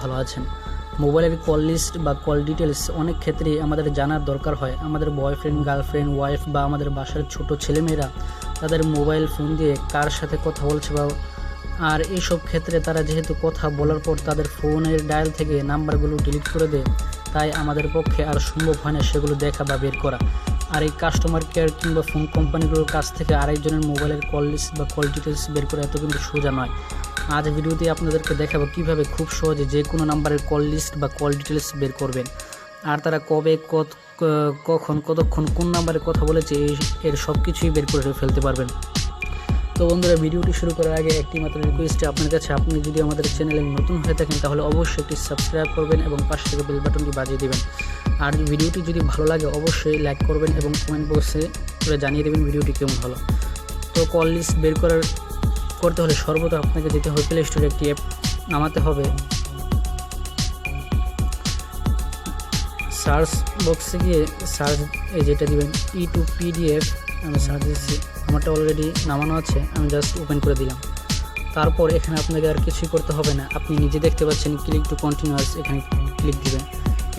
ভালো আছেন। মোবাইলের কল লিস্ট বা কল ডিটেলস অনেক ক্ষেত্রেই আমাদের জানার দরকার হয়। আমাদের বয়ফ্রেন্ড, গার্লফ্রেন্ড, ওয়াইফ বা আমাদের বাসার ছোট ছেলেমেয়েরা তাদের মোবাইল ফোন দিয়ে কার সাথে কথা বলছে বা আর এইসব ক্ষেত্রে তারা যেহেতু কথা বলার পর তাদের ফোনের ডায়াল থেকে নাম্বারগুলো ডিলিট করে দেয়, তাই আমাদের পক্ষে আর সম্ভব হয় না সেগুলো দেখা বা বের করা। আর এই কাস্টমার কেয়ার কিংবা ফোন কোম্পানিগুলোর কাছ থেকে আরেকজনের মোবাইলের কল লিস্ট বা কল ডিটেলস বের করা এত কিন্তু সোজা নয়। আজ ভিডিওতে আপনাদেরকে দেখাবো কিভাবে খুব সহজে যে কোনো নাম্বারের কল লিস্ট বা কল ডিটেলস বের করবেন, আর তারা কবে কখন কতক্ষণ কোন নাম্বারে কথা বলেছে এর সব কিছুই বের করে ফেলতে পারবেন। তো বন্ধুরা, ভিডিওটি শুরু করার আগে একটি মাত্র রিকোয়েস্ট আপনার কাছে, আপনি যদি আমাদের চ্যানেলে নতুন হয়ে থাকেন তাহলে অবশ্যই একটি সাবস্ক্রাইব করবেন এবং পাশে থেকে বেল বাটনটি বাজিয়ে দেবেন। আর ভিডিওটি যদি ভালো লাগে অবশ্যই লাইক করবেন এবং কমেন্ট বক্সে করে জানিয়ে দেবেন ভিডিওটি কেমন হলো। তো কল লিস্ট বের করতে হলে সর্বদা আপনাকে যেতে হবে প্লে স্টোরে, একটি অ্যাপ নামাতে হবে। সার্চ বক্সে গিয়ে সার্চ যেটা দিবেন E2PDF, আমি সার্চ দিচ্ছি, আমারটা অলরেডি নামানো আছে, আমি জাস্ট ওপেন করে দিলাম। তারপর এখানে আপনাকে আর কিছুই করতে হবে না, আপনি নিজে দেখতে পাচ্ছেন ক্লিক টু কন্টিনিউয়াস, এখানে ক্লিক দিবেন।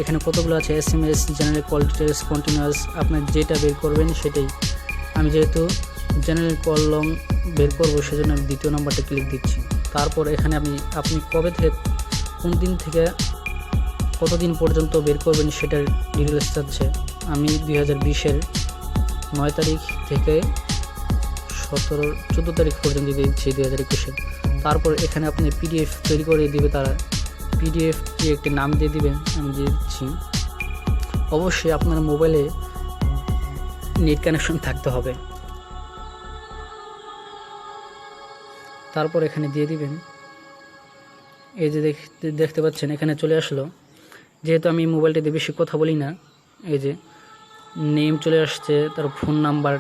এখানে কতগুলো আছে SMS, general call details, continuous, আপনার যেটা বের করবেন সেটাই। আমি যেহেতু জেনারেল কল লং বের করবো সেজন্য আমি দ্বিতীয় নাম্বারটা ক্লিক দিচ্ছি। তারপর এখানে আপনি কবে থেকে কোন দিন থেকে কতদিন পর্যন্ত বের করবেন সেটার ডিটেলস চাচ্ছে। আমি 2020-এর 9 তারিখ থেকে 14 তারিখ পর্যন্ত দিচ্ছি 2021-এর। তারপর এখানে আপনি PDF তৈরি করে দিবে তারা, PDF কি একটি নাম দিয়ে দিবেন, আমি দিয়ে দিচ্ছি। অবশ্যই আপনার মোবাইলে নেট কানেকশন থাকতে হবে। তারপর এখানে দিয়ে দিবেন, এই যে দেখতে পাচ্ছেন এখানে চলে আসলো। যেহেতু আমি মোবাইলটাতে বেশি কথা বলি না, এই যে নেম চলে আসছে, তারপর ফোন নাম্বার,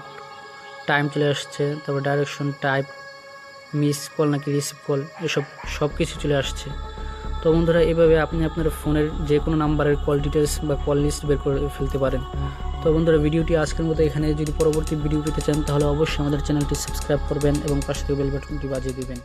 টাইম চলে আসছে, তারপর ডাইরেকশন, টাইপ, মিস কল নাকি রিসিভ কল, এসব সব কিছু চলে আসছে। তো বন্ধুরা, এভাবে আপনি আপনার ফোনের যে কোনো নাম্বারের কল ডিটেলস বা কল লিস্ট বের করে ফেলতে পারেন। তো বন্ধুরা, ভিডিওটি আজকের মতো এখানে। যদি পরবর্তী ভিডিও পেতে চান তাহলে অবশ্যই আমাদের চ্যানেলটি সাবস্ক্রাইব করবেন এবং পাশে বেল বাটনটি বাজিয়ে দিবেন।